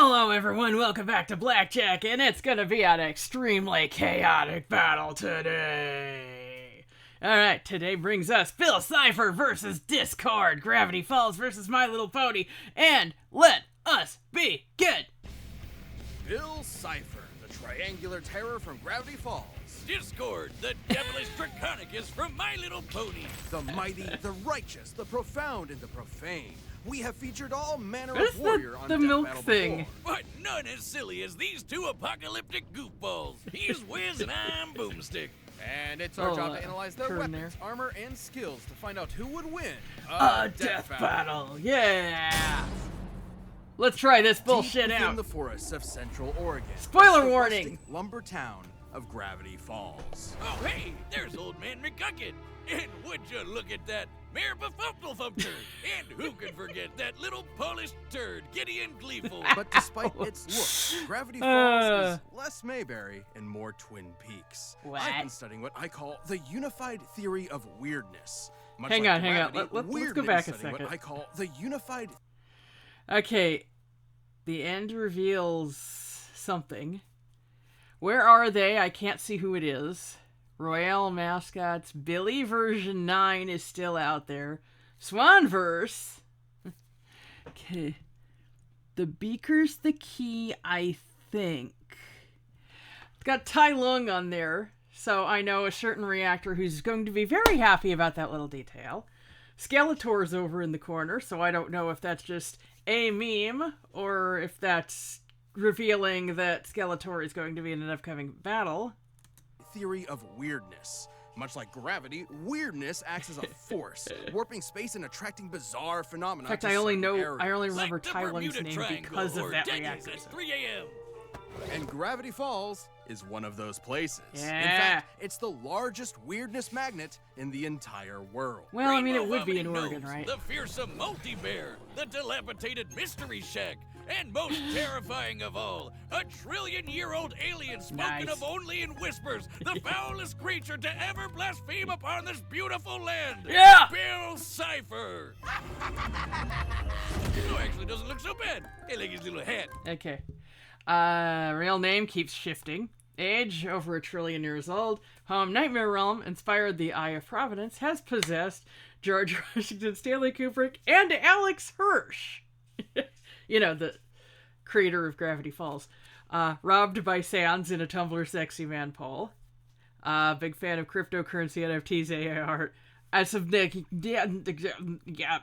Hello everyone, welcome back to Blackjack, and it's gonna be an extremely chaotic battle today. Alright, today brings us Bill Cipher versus Discord, Gravity Falls versus My Little Pony, and let us begin! Bill Cipher, the triangular terror from Gravity Falls. Discord, the devilish draconicus from My Little Pony. The mighty, the righteous, the profound, and the profane. We have featured all manner What of is warrior on the Death milk Battle thing? before. But none as silly as these two apocalyptic goofballs. He's Wiz and I'm Boomstick. And it's our job to analyze their turn weapons, armor, and skills to find out who would win A death battle, yeah! Let's try this bullshit Deep out. within the forests of Central Oregon. Spoiler the warning! rustic lumber town of Gravity Falls. Oh hey, there's old man McGucket. And would you look at that Mayor Befumple-Fumpter. And who could forget that little Polish turd, Gideon Gleeful. But despite its looks, Gravity Falls is less Mayberry and more Twin Peaks. What? I've been studying what I call the unified theory of weirdness. Much Hang like on. Gravity, Let's go weirdness back a studying second. What I call the unified. Okay, the end reveals something. Where are they? I can't see who it is. Royale mascots. Billy version 9 is still out there. Swanverse. Okay. The beaker's the key, I think. It's got Tai Lung on there, so I know a certain reactor who's going to be very happy about that little detail. Skeletor's over in the corner, so I don't know if that's just a meme or if that's revealing that Skeletor is going to be in an upcoming battle. Theory of weirdness. Much like gravity, weirdness acts as a force, warping space and attracting bizarre phenomena. In fact, to I only certain remember Like the Tai Lung's Bermuda name Triangle, because of or that Deadlies reactor. at 3 a.m. And Gravity Falls is one of those places. Yeah. In fact, it's the largest weirdness magnet in the entire world. Well, I mean, it Rainbow would be in vomiting Oregon, nose, right? The fearsome multi-bear, the dilapidated mystery shack, and most terrifying of all, a trillion-year-old alien spoken Nice. of only in whispers, the foulest creature to ever blaspheme upon this beautiful land. Yeah! Bill Cipher. No, actually doesn't look so bad. I like his little hat. Okay. Real name keeps shifting. Age, over 1 trillion years old. Home, Nightmare Realm, inspired the Eye of Providence, has possessed George Washington, Stanley Kubrick, and Alex Hirsch. You know, the creator of Gravity Falls. Robbed by Sands in a Tumblr Sexy Man poll. Big fan of cryptocurrency NFTs, AI art. As of Nick, yeah.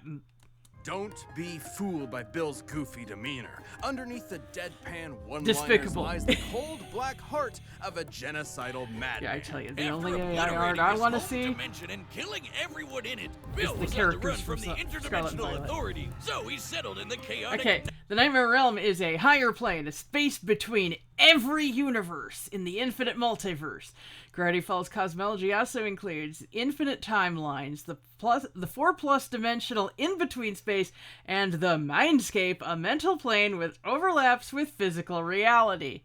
Don't be fooled by Bill's goofy demeanor. Underneath the deadpan one-liners Despicable. lies the cold black heart of a genocidal madman. Yeah, I tell you, the After only AI obliterating art I his want to home see. dimension and killing everyone in it, Bill the was on the characters run from from the Scarlet interdimensional Violet. authority, so he settled in the chaotic. Okay, the Nightmare Realm is a higher plane, a space between every universe in the infinite multiverse. Gravity Falls cosmology also includes infinite timelines, the 4+ dimensional in-between space, and the mindscape, a mental plane with overlaps with physical reality.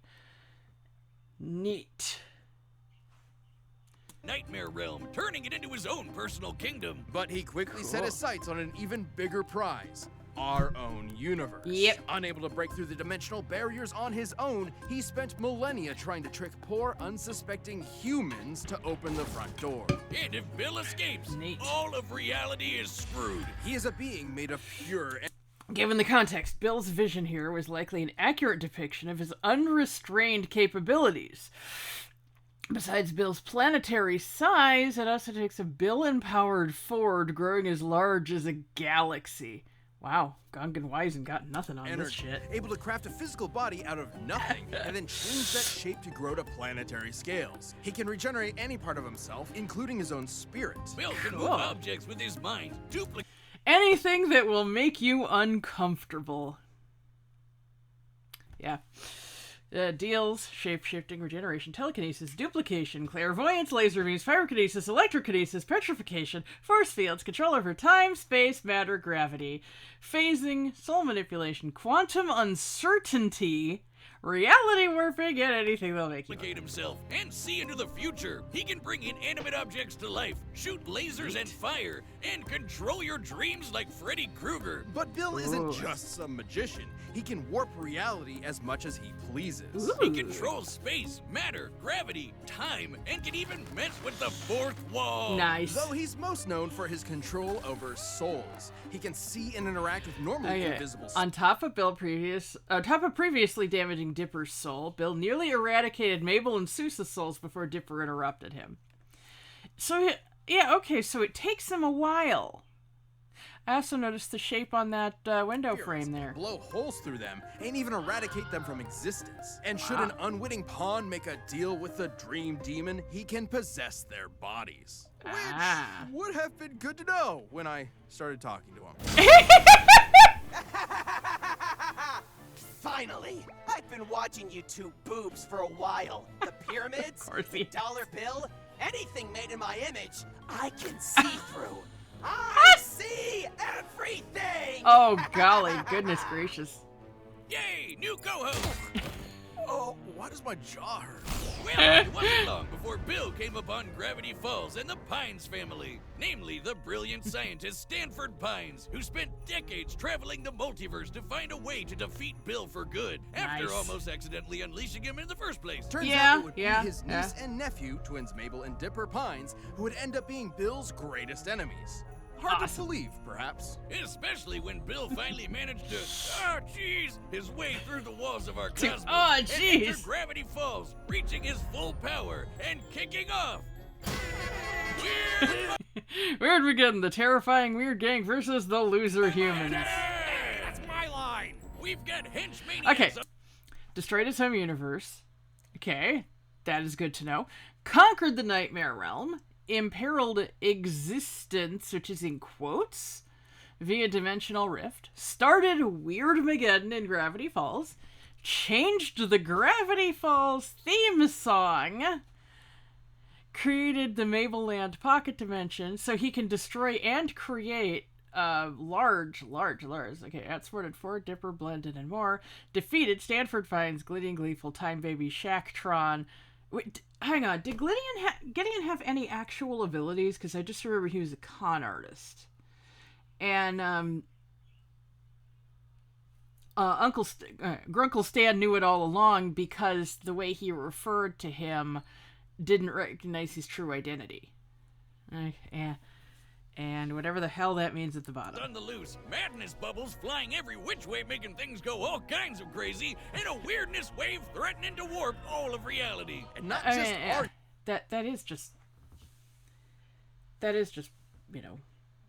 Neat. Nightmare Realm, turning it into his own personal kingdom. But he quickly set his Cool. sights on an even bigger prize. Our own universe. Yep. Unable to break through the dimensional barriers on his own, he spent millennia trying to trick poor, unsuspecting humans to open the front door. And if Bill escapes, Neat. all of reality is screwed. He is a being made of pure Given the context, Bill's vision here was likely an accurate depiction of his unrestrained capabilities. Besides Bill's planetary size, it also takes a Bill-empowered Ford growing as large as a galaxy. Wow, Gungan Wisen got nothing on this energy, shit. able to craft a physical body out of nothing and then change that shape to grow to planetary scales. He can regenerate any part of himself, including his own spirit. Bill can Cool. move objects with his mind, duplicate. Anything that will make you uncomfortable. Yeah. Deals shape-shifting, regeneration, telekinesis, duplication, clairvoyance, laser beams, pyrokinesis, electrokinesis, petrification, force fields, control over time, space, matter, gravity, phasing, soul manipulation, quantum uncertainty, Reality warping and anything they'll make you. Replicate himself and see into the future. He can bring inanimate objects to life, shoot lasers and fire, and control your dreams like Freddy Krueger. But Bill isn't just some magician. He can warp reality as much as he pleases. He controls space, matter, gravity, time, and can even mess with the fourth wall. Nice. Though he's most known for his control over souls. He can see and interact with normally invisible souls. On top of previously damaging Dipper's soul, Bill nearly eradicated Mabel and Sousa's souls before Dipper interrupted him. So, yeah, okay, so it takes him a while. I also noticed the shape on that window frame there. Blow holes through them and even eradicate them from existence. And should an unwitting pawn make a deal with the dream demon, he can possess their bodies. Which would have been good to know when I started talking to him. Finally! I've been watching you two boobs for a while. The pyramids, the dollar bill, anything made in my image, I can see through. I see everything! Oh, golly, goodness gracious. Yay, new co-host! Oh, why does my jaw hurt? Well, it wasn't long before Bill came upon Gravity Falls and the Pines family, namely the brilliant scientist Stanford Pines, who spent decades traveling the multiverse to find a way to defeat Bill for good, after almost accidentally unleashing him in the first place. Turns out it would be his niece and nephew, twins Mabel and Dipper Pines, who would end up being Bill's greatest enemies. Hard to believe, perhaps. Especially when Bill finally managed to, his way through the walls of our cosmos and enter Gravity Falls, reaching his full power and kicking off. Weird Begin, the terrifying Weird Gang versus the loser humans. That's my line. We've got henchmaniacs. Okay, destroyed his home universe. Okay, that is good to know. Conquered the Nightmare Realm. Imperiled existence, which is in quotes, via Dimensional Rift, started Weirdmageddon in Gravity Falls, changed the Gravity Falls theme song, created the Mabelland Pocket Dimension so he can destroy and create large, outsmarted 4, Dipper, Blended, and more, defeated Stanford Pines, Gideon Gleeful, Time Baby, Shacktron. Wait, hang on. Did Gideon have any actual abilities? Because I just remember he was a con artist. And Grunkle Stan knew it all along because the way he referred to him didn't recognize his true identity. And whatever the hell that means at the bottom. On the loose, madness bubbles flying every which way, making things go all kinds of crazy, and a weirdness wave threatening to warp all of reality. And not just art. That is just,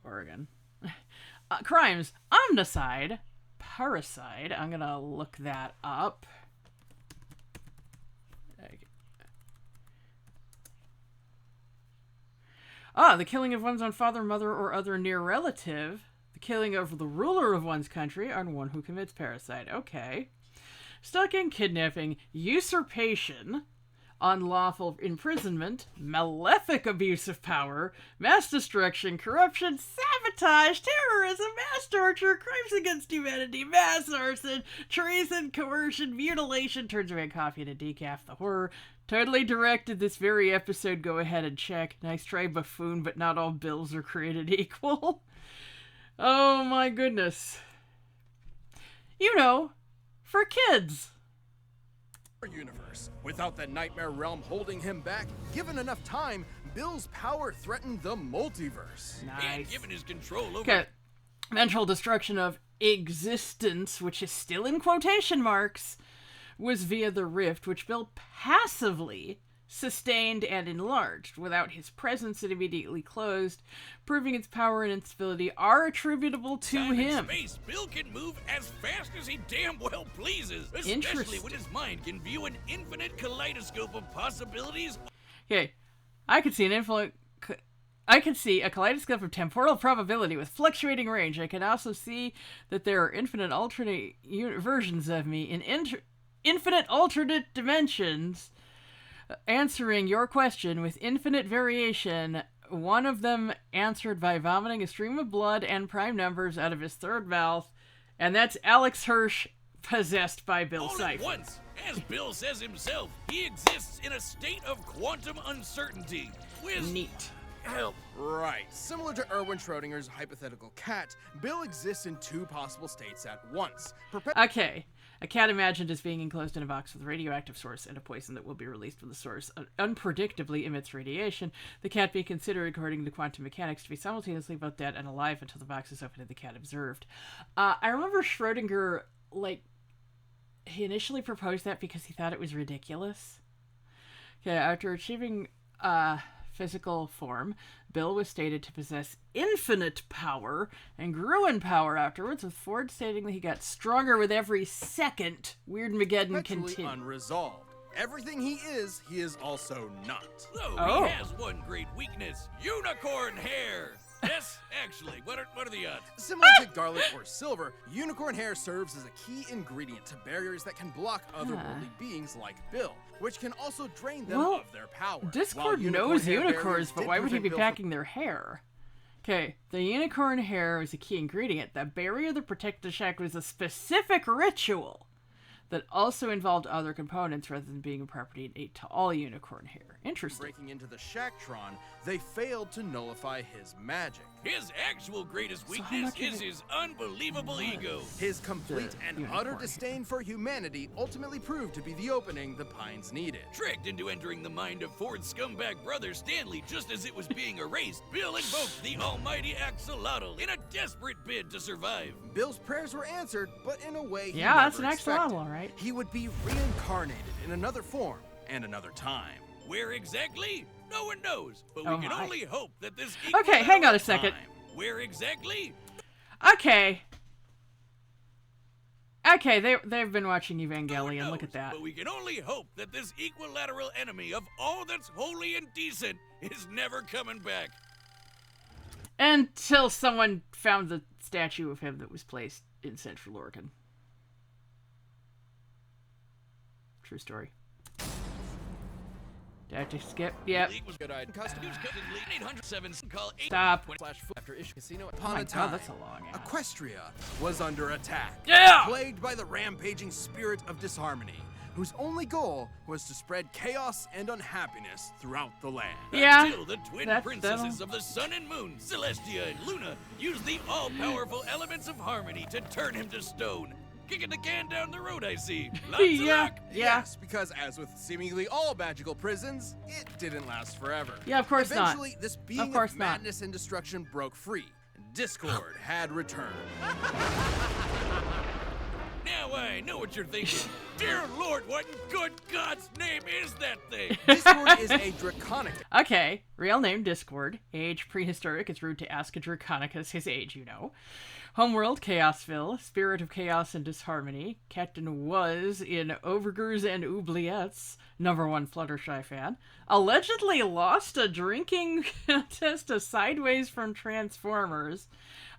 Oregon. Crimes, omnicide, parricide. I'm gonna look that up. The killing of one's own father, mother, or other near relative. The killing of the ruler of one's country on one who commits parricide. Okay. Stalking, kidnapping, usurpation, unlawful imprisonment, malefic abuse of power, mass destruction, corruption, sabotage, terrorism, mass torture, crimes against humanity, mass arson, treason, coercion, mutilation, turns around coffee into decaf, the horror. Totally directed this very episode. Go ahead and check. Nice try, buffoon, but not all bills are created equal. Oh my goodness. For kids. Universe. Without the Nightmare Realm holding him back, given enough time, Bill's power threatened the multiverse. Nice. And given his control over... Okay. Eventual destruction of existence, which is still in quotation marks, was via the rift, which Bill passively sustained and enlarged. Without his presence, it immediately closed, proving its power and instability are attributable to him. Space, Bill can move as fast as he damn well pleases, especially when his mind can view an infinite kaleidoscope of possibilities. Okay, I could see a kaleidoscope of temporal probability with fluctuating range. I can also see that there are infinite alternate versions of me in infinite alternate dimensions, answering your question with infinite variation, one of them answered by vomiting a stream of blood and prime numbers out of his third mouth, and that's Alex Hirsch possessed by Bill All Cipher. at once, As Bill says himself, he exists in a state of quantum uncertainty. Neat. Help. Right. Similar to Erwin Schrödinger's hypothetical cat, Bill exists in two possible states at once. Okay. A cat imagined as being enclosed in a box with a radioactive source and a poison that will be released when the source unpredictably emits radiation. The cat being considered, according to quantum mechanics, to be simultaneously both dead and alive until the box is opened and the cat observed. I remember Schrödinger, he initially proposed that because he thought it was ridiculous. Okay, after achieving physical form, Bill was stated to possess infinite power and grew in power afterwards, with Ford stating that he got stronger with every second. Weirdmageddon continued. Unresolved. Everything he is also not. Though he has one great weakness: unicorn hair. Yes, actually, what are the odds? Similar to garlic or silver, unicorn hair serves as a key ingredient to barriers that can block otherworldly beings like Bill, which can also drain them of their power. Discord knows unicorns, but why would he be packing their hair? Okay, the unicorn hair is a key ingredient. The barrier that protected the shack was a specific ritual that also involved other components rather than being a property innate to all unicorn hair. Interesting. Breaking into the Shacktron, they failed to nullify his magic. His actual greatest weakness is his unbelievable ego. His complete and utter disdain for humanity ultimately proved to be the opening the Pines needed. Tricked into entering the mind of Ford's scumbag brother Stanley just as it was being erased, Bill invoked the almighty axolotl in a desperate bid to survive. Bill's prayers were answered, but in a way he that's an never axolotl, expected. right? He would be reincarnated in another form and another time. Where exactly? No one knows, but we can only hope that this Okay, hang on a second. Where exactly? Okay, they've been watching Evangelion. Knows, look at that. But we can only hope that this equilateral enemy of all that's holy and decent is never coming back. Until someone found the statue of him that was placed in Central Oregon. True story. Did I have to skip? Yep. Stop. After issue casino upon a time, that's a long ad. Equestria was under attack. Yeah! Plagued by the rampaging spirit of disharmony, whose only goal was to spread chaos and unhappiness throughout the land. Yeah. Until the twin princesses of the sun and moon, Celestia and Luna, used the all-powerful elements of harmony to turn him to stone. Kicking the can down the road, I see. Lots of luck. Yes, because as with seemingly all magical prisons, it didn't last forever. Yeah, of course not. Eventually, this being of madness and destruction broke free. Discord had returned. Now I know what you're thinking. Dear Lord, what in good God's name is that thing? Discord is a draconic. Okay, real name Discord. Age prehistoric. It's rude to ask a Draconicus his age, you know. Homeworld, Chaosville. Spirit of chaos and disharmony. Captain was in Overgers and Oubliettes. #1 Fluttershy fan. Allegedly lost a drinking contest to Sideways from Transformers.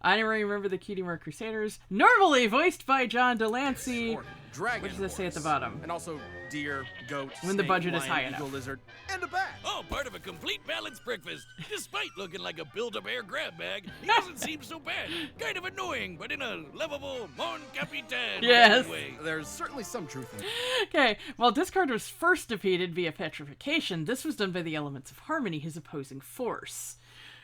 I don't remember the Cutie Mark Crusaders. Normally voiced by John Delancey. Dragon what does it say at the bottom? And also deer, goat, when the snake, budget lion, is high eagle, enough. lizard, and a bat. Oh, part of a complete balanced breakfast. Despite looking like a Build-A-Bear grab bag, he doesn't seem so bad. Kind of annoying, but in a lovable Mon Capitan way. There's certainly some truth in it. Okay, while Discord was first defeated via petrification, this was done by the elements of harmony, his opposing force.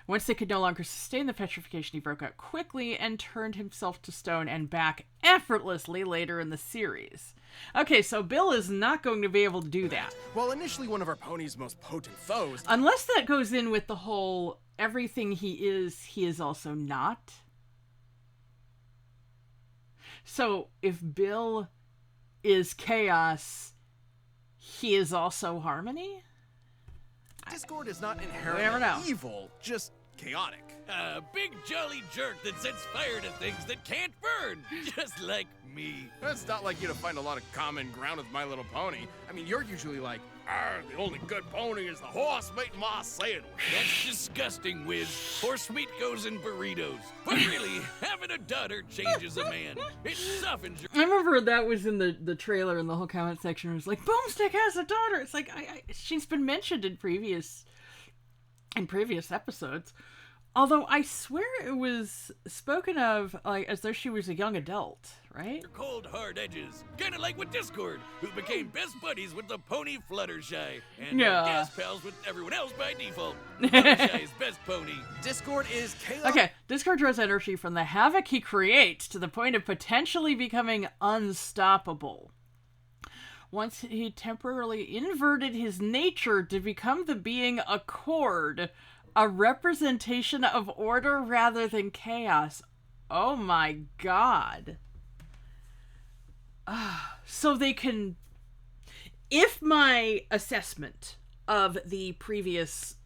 Once they could no longer sustain the petrification, he broke out quickly and turned himself to stone and back effortlessly later in the series. Okay, so Bill is not going to be able to do that. While initially one of our pony's most potent foes... Unless that goes in with the whole, everything he is also not. So, if Bill is chaos, he is also harmony? Discord is not inherently evil, just chaotic. A big jolly jerk that sets fire to things that can't burn, just like me. It's not like you to find a lot of common ground with My Little Pony. I mean, you're usually like, the only good pony is the horse meat ma sandwich. That's disgusting, Wiz. Horse meat goes in burritos. But really, having a daughter changes a man. It softens your... I remember that was in the trailer, and the whole comment section was like, Boomstick has a daughter! It's like, she's been mentioned in previous episodes. Although I swear it was spoken of like as though she was a young adult, right? Your cold, hard edges. Kind of like with Discord, who became best buddies with the pony Fluttershy. And gas pals with everyone else by default. Fluttershy's best pony. Discord is chaos. Okay, Discord draws energy from the havoc he creates to the point of potentially becoming unstoppable. Once he temporarily inverted his nature to become the being Accord, a representation of order rather than chaos. Oh my god. So they can... If my assessment of the previous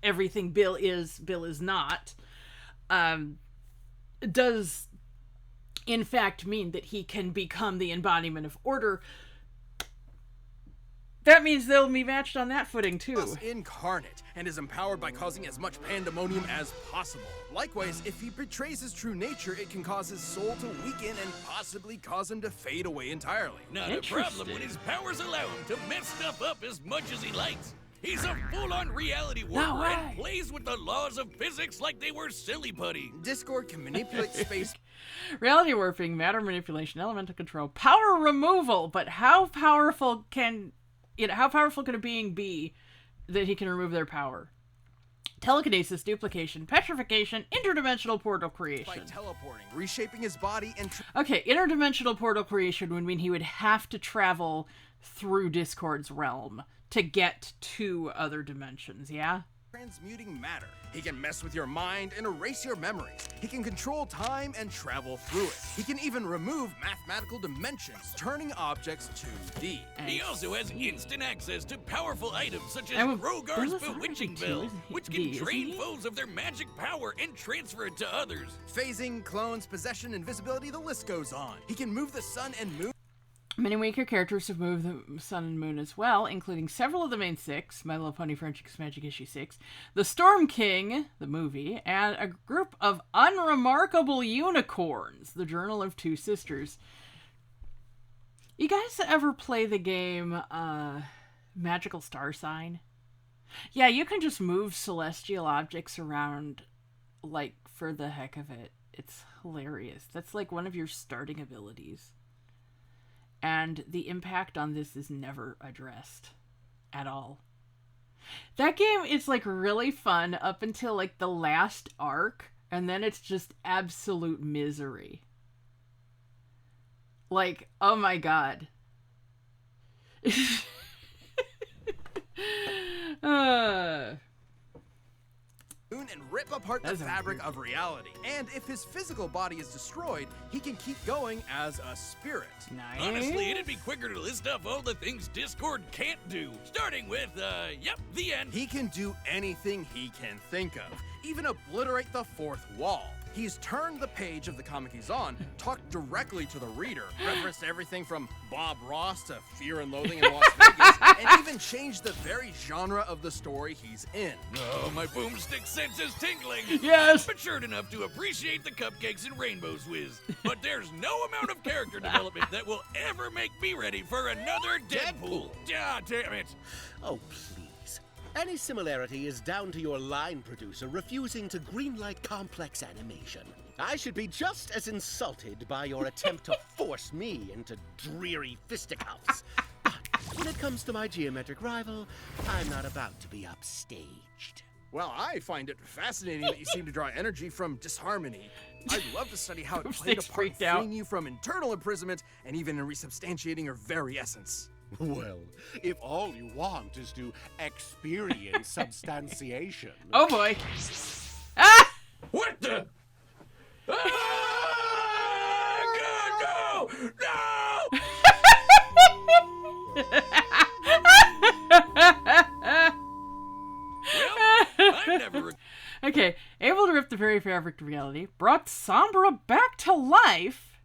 everything Bill is not, does in fact mean that he can become the embodiment of order, that means they'll be matched on that footing, too. Plus incarnate, and is empowered by causing as much pandemonium as possible. Likewise, if he betrays his true nature, it can cause his soul to weaken and possibly cause him to fade away entirely. Not a problem when his powers allow him to mess stuff up as much as he likes. He's a full-on reality warper and plays with the laws of physics like they were silly putty. Discord can manipulate space. Reality warping, matter manipulation, elemental control, power removal, but how powerful can a being be that he can remove their power? Telekinesis, duplication, petrification, interdimensional portal creation. By teleporting, reshaping his body, and... Okay, interdimensional portal creation would mean he would have to travel through Discord's realm to get to other dimensions, yeah? Transmuting matter. He can mess with your mind and erase your memories. He can control time and travel through it. He can even remove mathematical dimensions, turning objects 2D. He also has instant access to powerful items such as Rogar's Bewitching Bell, which can drain foes of their magic power and transfer it to others. Phasing, clones, possession, invisibility, the list goes on. He can move the sun and moon. Many weaker characters have moved the Sun and Moon as well, including several of the main six, My Little Pony Friendship's Magic Issue 6, The Storm King, the movie, and a group of unremarkable unicorns, The Journal of Two Sisters. You guys ever play the game Magical Star Sign? Yeah, you can just move celestial objects around, like, for the heck of it. It's hilarious. That's like one of your starting abilities. And the impact on this is never addressed at all. That game is like really fun up until like the last arc, and then it's just absolute misery. Like, oh my god. And rip apart the fabric of reality. And if his physical body is destroyed, he can keep going as a spirit. Nice. Honestly, it'd be quicker to list off all the things Discord can't do. Starting with, the end. He can do anything he can think of, even obliterate the fourth wall. He's turned the page of the comic he's on, talked directly to the reader, referenced everything from Bob Ross to Fear and Loathing in Las Vegas, and even changed the very genre of the story he's in. Oh, my boomstick sense is tingling. Yes. Matured enough to appreciate the cupcakes and rainbows whiz. But there's no amount of character development that will ever make me ready for another Deadpool. Ah, damn it. Oh, please. Any similarity is down to your line producer refusing to greenlight complex animation. I should be just as insulted by your attempt to force me into dreary fisticuffs. But when it comes to my geometric rival, I'm not about to be upstaged. Well, I find it fascinating that you seem to draw energy from disharmony. I'd love to study how it played a part in freeing you from internal imprisonment and even in resubstantiating your very essence. Well, if all you want is to experience substantiation... Oh boy. Ah! What the? Ah! God, no! Well, I'm never... Okay, able to rip the very fabric of reality, brought Sombra back to life,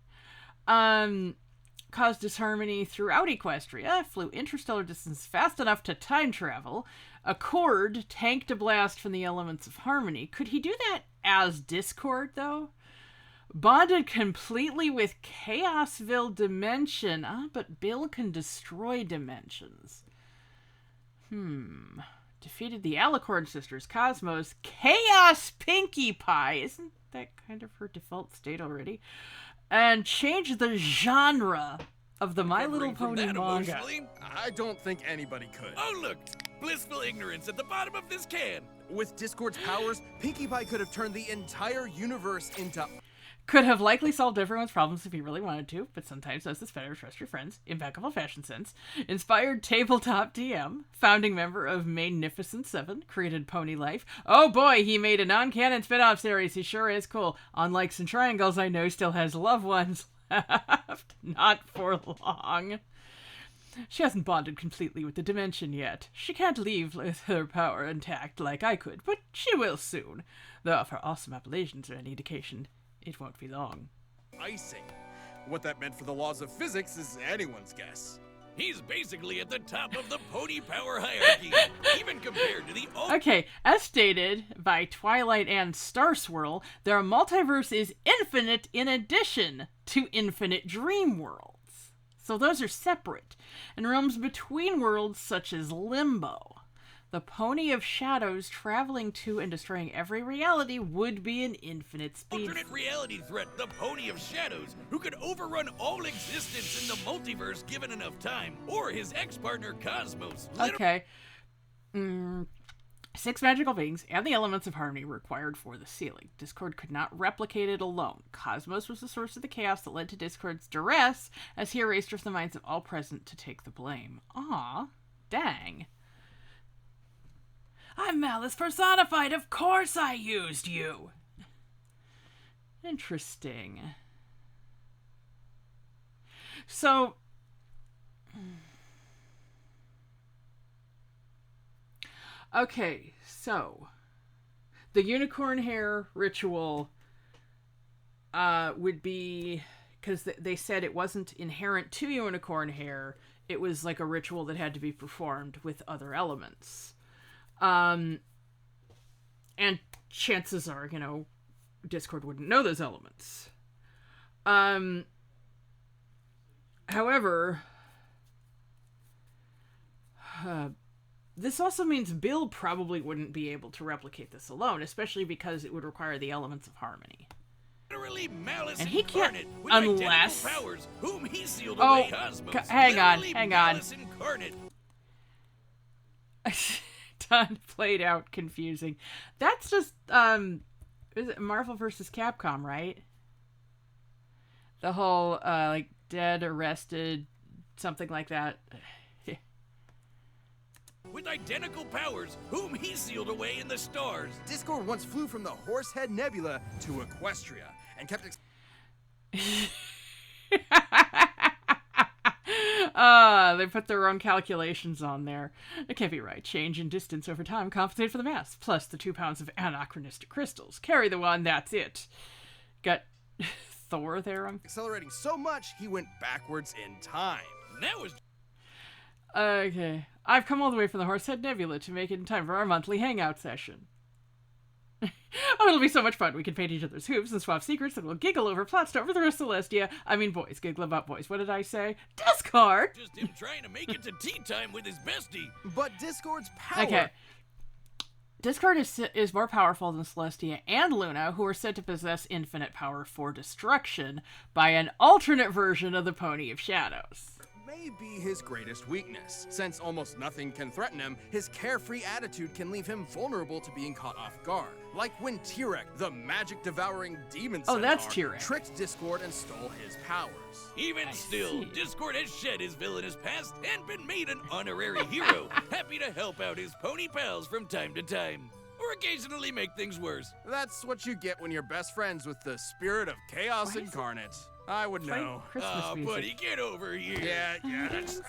caused disharmony throughout Equestria, flew interstellar distance fast enough to time travel, Accord tanked a blast from the elements of harmony. Could he do that as Discord, though? Bonded completely with Chaosville Dimension. But Bill can destroy dimensions. defeated the Alicorn sisters, Cosmos, Chaos Pinkie Pie, isn't that kind of her default state already? And changed the genre of the My Little Pony manga. I don't think anybody could. Oh, look! Blissful ignorance at the bottom of this can! With Discord's powers, Pinkie Pie could have turned the entire universe into... Could have likely solved everyone's problems if he really wanted to, but sometimes does this better. Trust your friends. Impeccable fashion sense. Inspired tabletop DM. Founding member of Magnificent Seven. Created Pony Life. Oh boy, he made a non-canon spin-off series. He sure is cool. On Likes and Triangles, I know still has loved ones left. Not for long. She hasn't bonded completely with the dimension yet. She can't leave with her power intact like I could, but she will soon. Though if her awesome appellations are any indication, it won't be long. Icing. What that meant for the laws of physics is anyone's guess. He's basically at the top of the pony power hierarchy, even compared to the... Okay, as stated by Twilight and Star Swirl, their multiverse is infinite in addition to infinite dream worlds. So those are separate, and realms between worlds such as Limbo. The Pony of Shadows traveling to and destroying every reality would be an infinite speed. Alternate reality threat, the Pony of Shadows, who could overrun all existence in the multiverse given enough time, or his ex-partner Cosmos. Okay. 6 magical beings and the elements of harmony required for the sealing. Discord could not replicate it alone. Cosmos was the source of the chaos that led to Discord's duress, as he erased from the minds of all present to take the blame. Aw, dang. I'm malice personified. Of course I used you. Interesting. So, okay, so the unicorn hair ritual would be, because they said it wasn't inherent to unicorn hair, it was like a ritual that had to be performed with other elements. And chances are, Discord wouldn't know those elements. However, this also means Bill probably wouldn't be able to replicate this alone, especially because it would require the elements of harmony. Literally malice and he can't, with unless... powers, whom he sealed away Cosmos. Hang on. Incarnate. Done, played out, confusing. That's just, is it Marvel vs. Capcom, right? The whole, dead, arrested, something like that. With identical powers, whom he sealed away in the stars. Discord once flew from the Horsehead Nebula to Equestria, and kept... They put their own calculations on there. It can't be right. Change in distance over time compensate for the mass, plus the 2 pounds of anachronistic crystals. Carry the one, that's it. Got Thor there. Accelerating so much, he went backwards in time. That was... Okay. I've come all the way from the Horsehead Nebula to make it in time for our monthly hangout session. Oh, it'll be so much fun. We can paint each other's hooves and swap secrets, and we'll giggle over plots to overthrow Celestia. I mean, boys. Giggle about boys. What did I say? Discord! Just him trying to make it to tea time with his bestie. But Discord's power... Okay. Discord is more powerful than Celestia and Luna, who are said to possess infinite power for destruction by an alternate version of the Pony of Shadows. May be his greatest weakness. Since almost nothing can threaten him, his carefree attitude can leave him vulnerable to being caught off guard. Like when Tirek, the magic-devouring demon centaur, tricked Discord and stole his powers. Even still, Discord has shed his villainous past and been made an honorary hero, happy to help out his pony pals from time to time. Or occasionally make things worse. That's what you get when you're best friends with the spirit of chaos incarnate. I would know. Oh, buddy, get over here. Yeah, that's...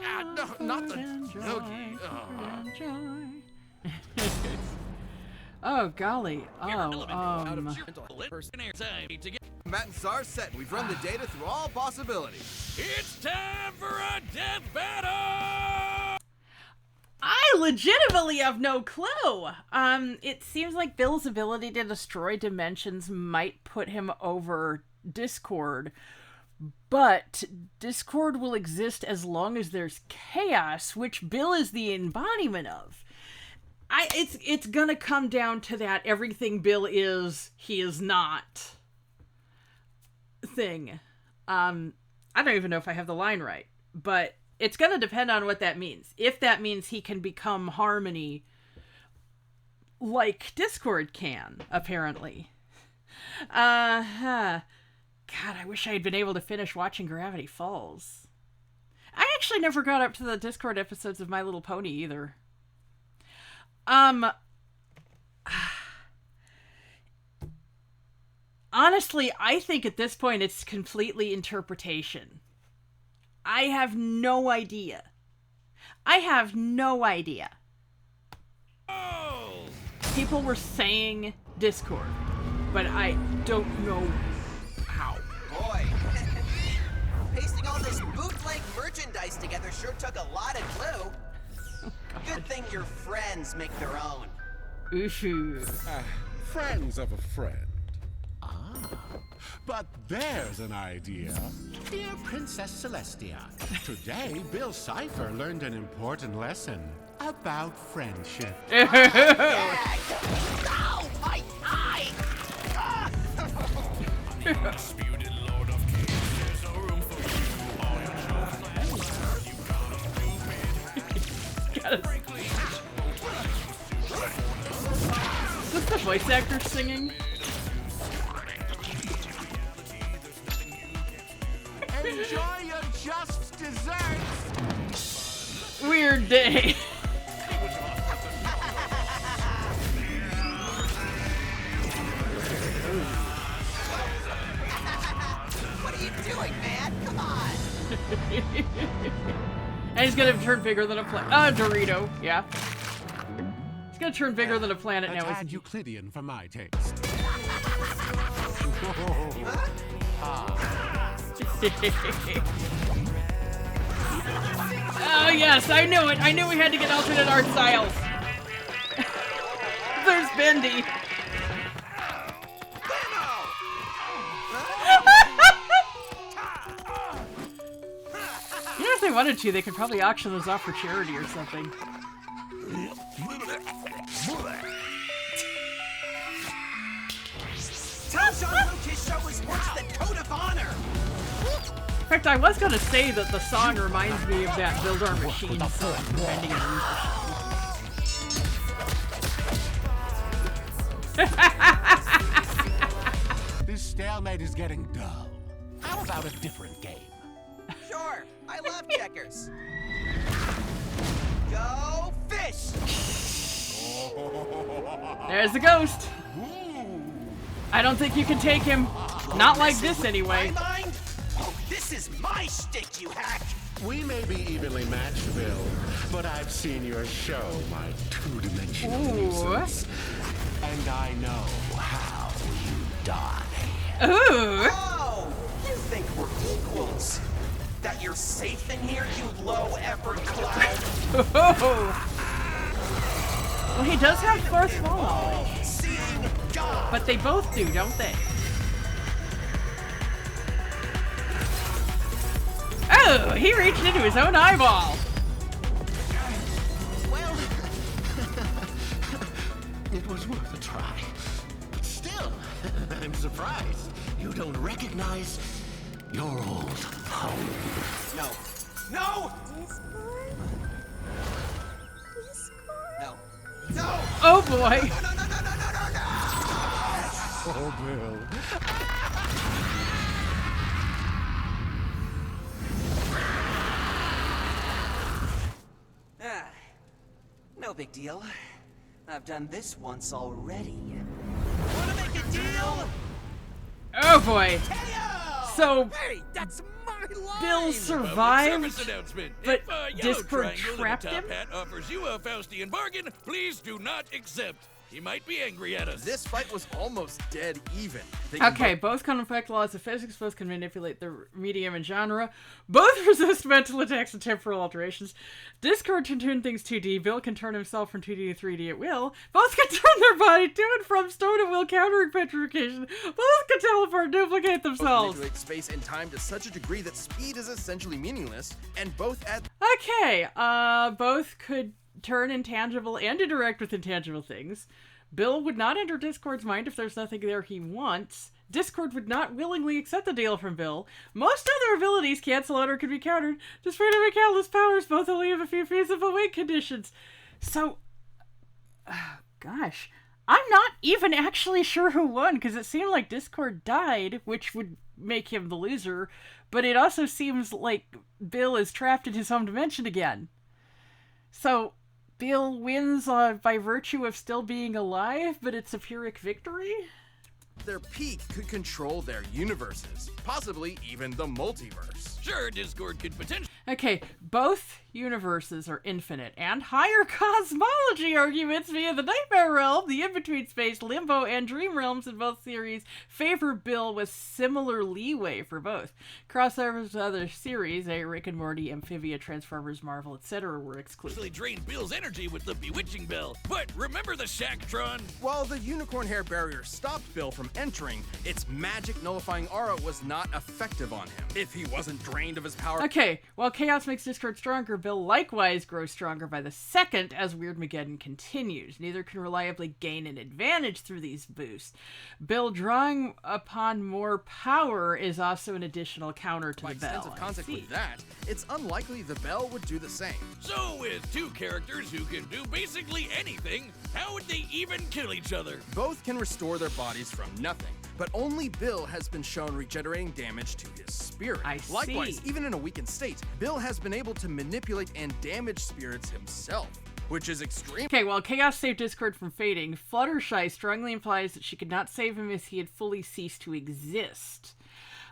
no, not the noogie. Oh, golly. Matt and Sar set, and we've run the data through all possibilities. It's time for a death battle! I legitimately have no clue. It seems like Bill's ability to destroy dimensions might put him over Discord, but Discord will exist as long as there's chaos, which Bill is the embodiment of. It's gonna come down to that everything Bill is, he is not thing. I don't even know if I have the line right, but it's gonna depend on what that means. If that means he can become Harmony like Discord can, apparently. God, I wish I had been able to finish watching Gravity Falls. I actually never got up to the Discord episodes of My Little Pony either. Honestly, I think at this point it's completely interpretation. I have no idea. Oh! People were saying Discord, but I don't know how. Boy, pasting all this bootleg merchandise together sure took a lot of glue. Good thing your friends make their own. Ooh. Friends of a friend. But there's an idea. Dear Princess Celestia, today Bill Cipher learned an important lesson about friendship. Ow, my eye! Disputed Lord of Kings, there's no room for you. All your Is this the voice actor singing? Enjoy your just desserts. Weird day. What are you doing, man? Come on! And he's gonna turn bigger than a planet. Dorito, yeah. He's gonna turn bigger than a planet A now. tad Euclidean for my taste. Oh yes, I knew it. I knew we had to get alternate art styles. There's Bendy. You know, if they wanted to, they could probably auction those off for charity or something. Tell John Luke his show is worse than Code of Honor! In fact, I was gonna say that the song reminds me of that Build Our Machine song, Bending and This stalemate is getting dull. How about a different game? Sure, I love checkers. Go fish! There's the ghost. I don't think you can take him. Not like this, anyway. My mind? Oh, this is my shtick, you hack! We may be evenly matched, Bill, but I've seen your show, my two-dimensional nuisance. And I know how you die. Ooh. Oh, you think we're equals? That you're safe in here, you low-effort clown? Well, he does have fourth wall knowledge. Seeing God! But they both do, don't they? Oh, he reached into his own eyeball. Well, it was worth a try. But still, I'm surprised you don't recognize your old home. No. No! No. No! Oh boy. No, no, no, no, no, no, no, no! Oh, Bill. No big deal. I've done this once already. Wanna make a deal? Oh boy. Hey-o! So Hey, that's my line! Bill Public survived, service announcement. but If a yellow Discord triangle in a trapped top him? hat offers you a Faustian bargain, please do not accept. He might be angry at us. This fight was almost dead even. Okay, both can affect laws of physics, both can manipulate the medium and genre, both resist mental attacks and temporal alterations. Discord can turn things 2D, Bill can turn himself from 2D to 3D at will, both can turn their body to and from stone at will, countering petrification, both can teleport and duplicate themselves. manipulate space and time to such a degree that speed is essentially meaningless, and both add Okay, both could turn intangible and interact with intangible things. Bill would not enter Discord's mind if there's nothing there he wants. Discord would not willingly accept the deal from Bill. Most other abilities cancel out or could be countered, despite having countless powers, both only have a few feasible win conditions. So, gosh, I'm not even actually sure who won, because it seemed like Discord died, which would make him the loser, but it also seems like Bill is trapped in his own dimension again. So, Bill wins by virtue of still being alive, but it's a Pyrrhic victory? Their peak could control their universes, possibly even the multiverse. Sure, Discord could potentially... Okay, both universes are infinite, and higher cosmology arguments via the Nightmare Realm, the in-between space, Limbo, and Dream Realms in both series favor Bill with similar leeway for both. Crossovers with other series, Rick and Morty, Amphibia, Transformers, Marvel, etc. were excluded. drained Bill's energy with the bewitching bell. But remember the Shacktron? While the unicorn hair barrier stopped Bill from entering, its magic nullifying aura was not effective on him. If he wasn't drained of his power... Okay, while Chaos makes Discord stronger, Bill likewise grows stronger by the second as Weirdmageddon continues. Neither can reliably gain an advantage through these boosts. Bill drawing upon more power is also an additional counter to the bell. By extensive contact with that, it's unlikely the bell would do the same. So with two characters who can do basically anything, how would they even kill each other? Both can restore their bodies from nothing, but only Bill has been shown regenerating damage to his spirit. I see. Likewise, even in a weakened state, Bill has been able to manipulate and damage spirits himself, which is extreme. Okay, while Chaos saved Discord from fading, Fluttershy strongly implies that she could not save him as he had fully ceased to exist.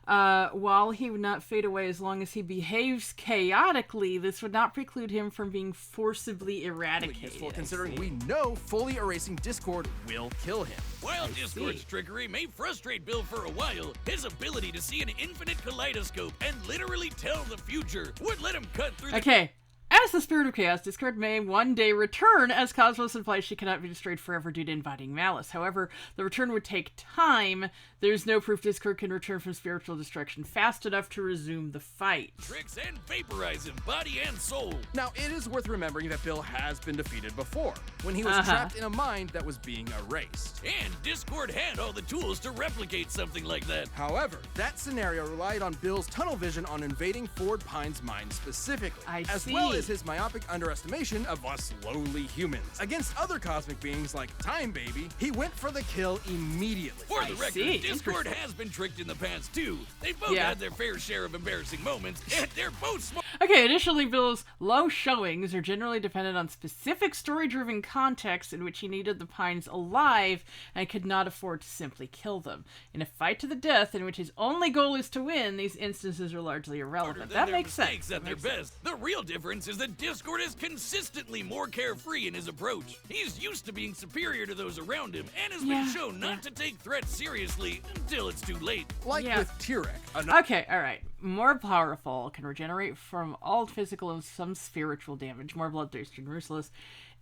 While he would not fade away as long as he behaves chaotically, this would not preclude him from being forcibly eradicated. Useful considering we know fully erasing Discord will kill him. While Discord's trickery may frustrate Bill for a while, his ability to see an infinite kaleidoscope and literally tell the future would let him cut through the... Okay. As the Spirit of Chaos, Discord may one day return, as Cosmos implies she cannot be destroyed forever due to embodying malice. However, the return would take time. There's no proof Discord can return from spiritual destruction fast enough to resume the fight. Tricks and vaporize him, body and soul. Now, it is worth remembering that Bill has been defeated before, when he was trapped in a mind that was being erased. And Discord had all the tools to replicate something like that. However, that scenario relied on Bill's tunnel vision on invading Ford Pine's mind specifically, as well as his myopic underestimation of us lowly humans. Against other cosmic beings like Time Baby, he went for the kill immediately. For the record, Discord has been tricked in the past too. They both had their fair share of embarrassing moments, and they're both smart. Okay, additionally, Bill's low showings are generally dependent on specific story-driven contexts in which he needed the Pines alive and could not afford to simply kill them. In a fight to the death in which his only goal is to win, these instances are largely irrelevant. That makes sense. At their best. The real difference is that Discord is consistently more carefree in his approach. He's used to being superior to those around him and has been shown not to take threats seriously until it's too late. Like with Tyrek. Okay, alright. More powerful, can regenerate from all physical and some spiritual damage. More bloodthirsty and ruthless.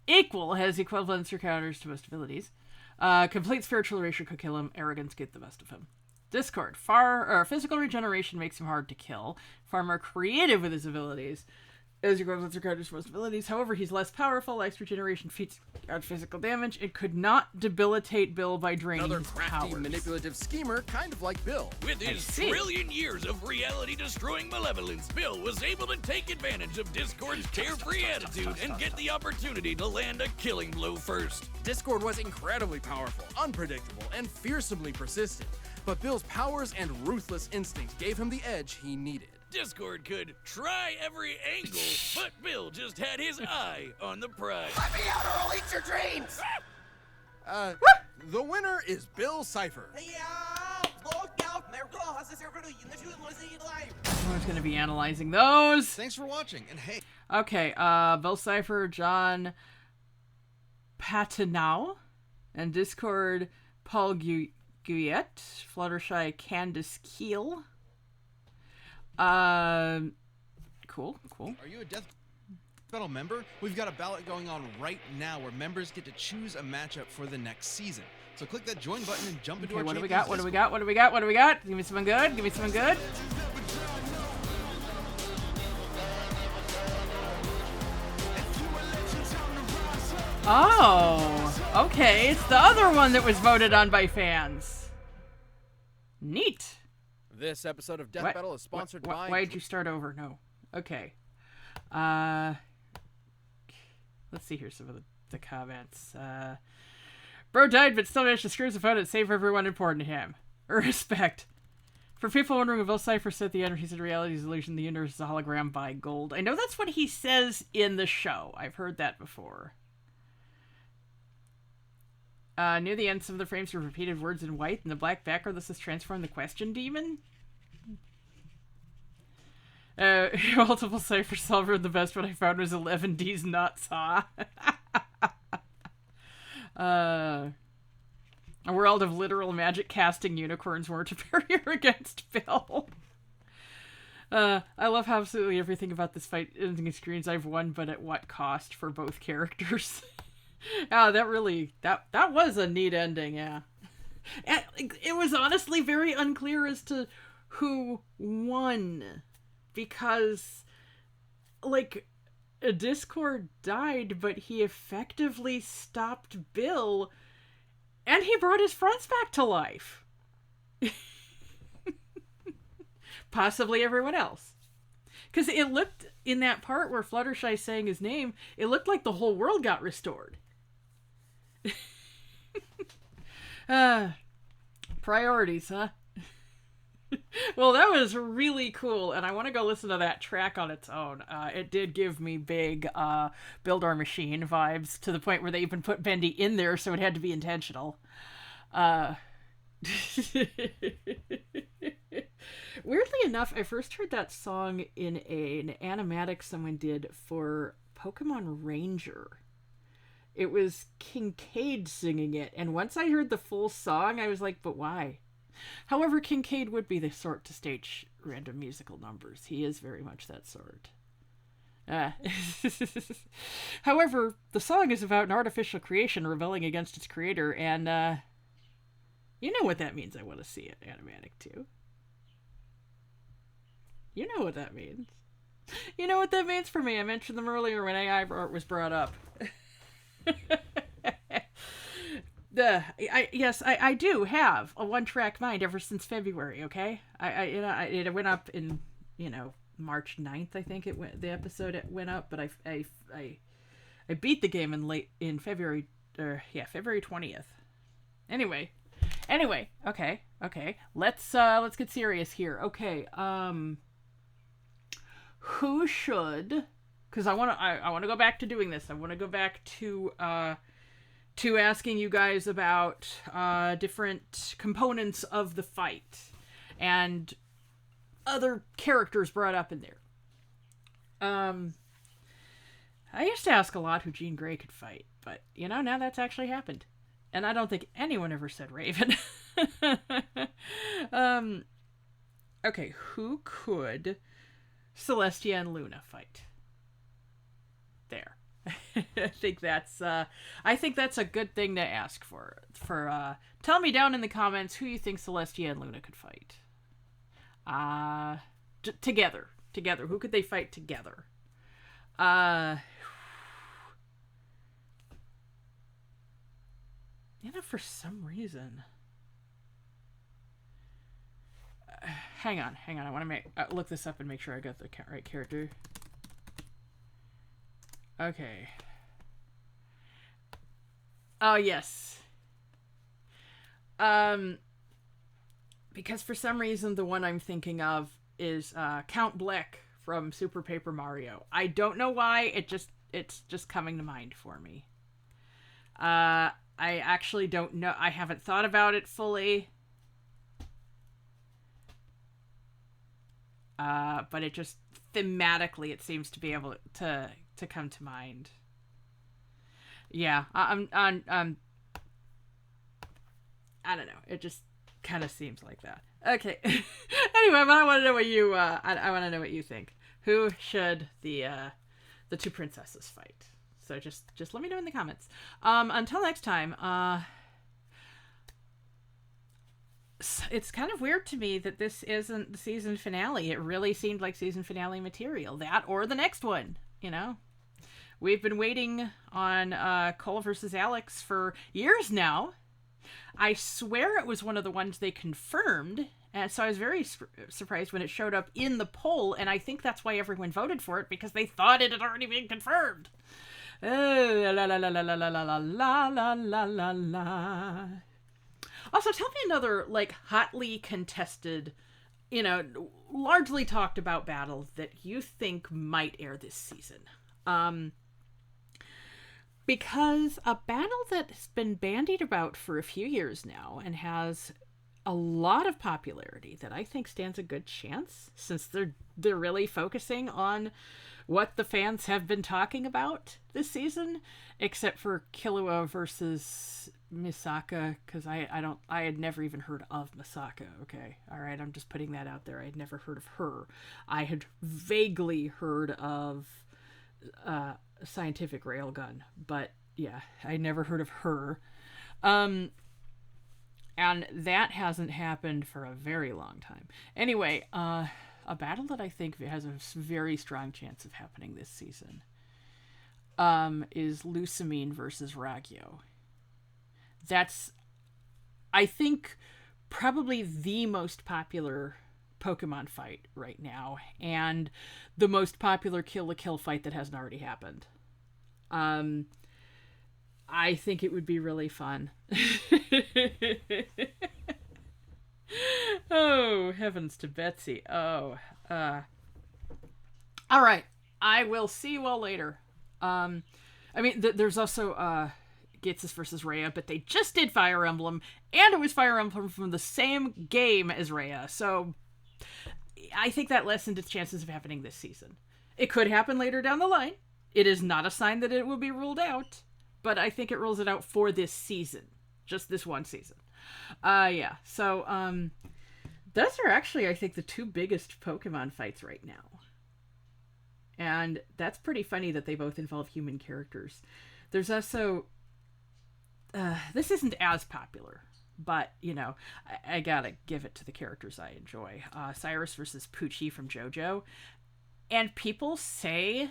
Equal has equivalents or counters to most abilities. Complete spiritual erasure could kill him. Arrogance get the best of him. Discord. Physical regeneration makes him hard to kill. Far more creative with his abilities. As equivalents or counters to most abilities. However, he's less powerful, likes regeneration feats on physical damage. It could not debilitate Bill by draining Another his crafty, powers. manipulative schemer, kind of like Bill. With his trillion years of reality-destroying malevolence, Bill was able to take advantage of Discord's carefree attitude and get the opportunity to land a killing blow first. Discord was incredibly powerful, unpredictable, and fearsomely persistent. But Bill's powers and ruthless instincts gave him the edge he needed. Discord could try every angle, but Bill just had his eye on the prize. Let me out or I'll eat your dreams! The winner is Bill Cipher. Someone's going to be analyzing those. Thanks for watching, and hey. Okay, Bill Cipher, John Patinau, and Discord, Paul Guyette, Fluttershy, Candace Keel. Cool. Are you a Death Battle member? We've got a ballot going on right now where members get to choose a matchup for the next season. So click that join button and jump into our What do we Champions got? What do we got? Give me someone good. Oh, okay. It's the other one that was voted on by fans. Neat. This episode of Death Battle is sponsored by... Why'd you start over? No. Okay. Let's see here some of the comments. Bro died but still managed to screw his opponent, save everyone important to him. Respect. For people wondering, will Cipher set the end, he said reality's illusion, the universe is a hologram by gold. I know that's what he says in the show. I've heard that before. Near the end, some of the frames were repeated words in white, and the black background that says transform the question demon. Multiple Cipher solver, the best one I found was 11D's not saw. A world of literal magic casting unicorns weren't a barrier against Bill. I love how absolutely everything about this fight ending screens I've won, but at what cost for both characters? Oh, that was a neat ending, yeah. And it was honestly very unclear as to who won. Because, like, Discord died, but he effectively stopped Bill, and he brought his friends back to life. Possibly everyone else. Because it looked, in that part where Fluttershy's saying his name, it looked like the whole world got restored. Priorities, huh? Well, that was really cool, and I want to go listen to that track on its own. It did give me big Build Our Machine vibes, to the point where they even put Bendy in there, so it had to be intentional. Weirdly enough, I first heard that song in an animatic someone did for Pokemon Ranger. It was Kincaid singing it, and once I heard the full song, I was like, but why? However, Kincaid would be the sort to stage random musical numbers. He is very much that sort. However, the song is about an artificial creation rebelling against its creator, and, you know what that means. I want to see it animatic, too. You know what that means. You know what that means for me. I mentioned them earlier when AI art was brought up. I do have a one-track mind ever since February, okay? It went up in, March 9th, I think the episode went up, but I beat the game in February, February 20th. Anyway, okay. Let's get serious here. Okay, who should, because I want to go back to doing this. I want to go back to asking you guys about different components of the fight and other characters brought up in there. I used to ask a lot who Jean Grey could fight, but now that's actually happened, and I don't think anyone ever said Raven. Okay, who could Celestia and Luna fight? There. I think that's a good thing to ask for. Tell me down in the comments who you think Celestia and Luna could fight. Together. Who could they fight together? For some reason. Hang on. I want to look this up and make sure I got the right character. Okay. Oh, yes. Because for some reason the one I'm thinking of is Count Bleck from Super Paper Mario. I don't know why, it's just coming to mind for me. I actually don't know. I haven't thought about it fully. But it just thematically it seems to be able to come to mind. Yeah, I don't know. It just kind of seems like that. Okay. Anyway, but I want to know what you I want to know what you think. Who should the two princesses fight? So just let me know in the comments. Until next time, it's kind of weird to me that this isn't the season finale. It really seemed like season finale material. That or the next one, We've been waiting on Cole versus Alex for years now. I swear it was one of the ones they confirmed, and so I was very surprised when it showed up in the poll, and I think that's why everyone voted for it, because they thought it had already been confirmed. Oh, la la la la la la la la la la la la. Also, tell me another, like, hotly contested, you know, largely talked about battle that you think might air this season. Because a battle that's been bandied about for a few years now and has a lot of popularity that I think stands a good chance, since they're really focusing on what the fans have been talking about this season, except for Killua versus Misaka, because I had never even heard of Misaka. Okay, all right, I'm just putting that out there. I had never heard of her. I had vaguely heard of Scientific Railgun, but yeah, I never heard of her. And that hasn't happened for a very long time. Anyway, a battle that I think has a very strong chance of happening this season is Lusamine versus Ragyo. That's, I think, probably the most popular Pokemon fight right now, and the most popular kill-to-kill fight that hasn't already happened. I think it would be really fun. Oh, heavens to Betsy. Oh, all right. I will see you all later. I mean, there's also Gitsis versus Rhea, but they just did Fire Emblem, and it was Fire Emblem from the same game as Rhea, so I think that lessened its chances of happening this season. It could happen later down the line. It is not a sign that it will be ruled out, but I think it rules it out for this season. Just this one season. Yeah. So, those are actually, I think, the two biggest Pokemon fights right now. And that's pretty funny that they both involve human characters. There's also... this isn't as popular, but, you know, I gotta give it to the characters I enjoy. Cyrus versus Poochie from JoJo. And people say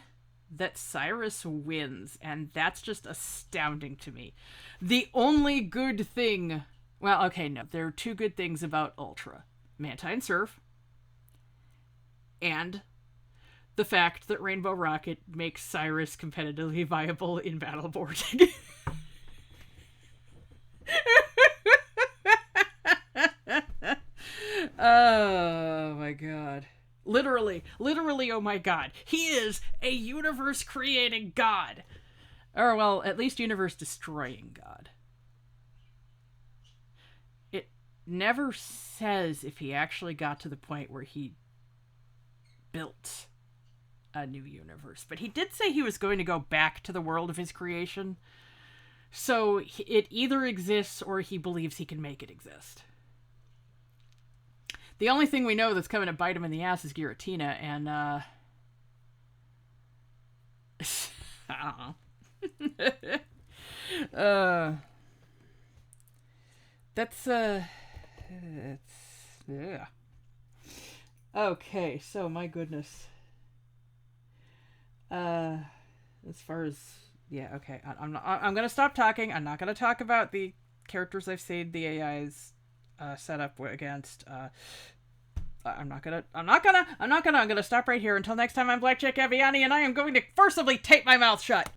that Cyrus wins, and that's just astounding to me. The only good thing... Well, okay, no. There are two good things about Ultra. Mantine Surf, and the fact that Rainbow Rocket makes Cyrus competitively viable in Battleboarding. Oh my god. Literally, oh my god. He is a universe-creating god. Or, well, at least universe-destroying god. It never says if he actually got to the point where he built a new universe. But he did say he was going to go back to the world of his creation. So it either exists or he believes he can make it exist. The only thing we know that's coming to bite him in the ass is Giratina, and, I don't know. Yeah. Okay, so, my goodness. As far as, yeah, okay, I'm gonna stop talking. I'm not gonna talk about the characters I've saved the AIs set up against. I'm gonna stop right here. Until next time, I'm Blackjack Aviani, and I am going to forcibly tape my mouth shut.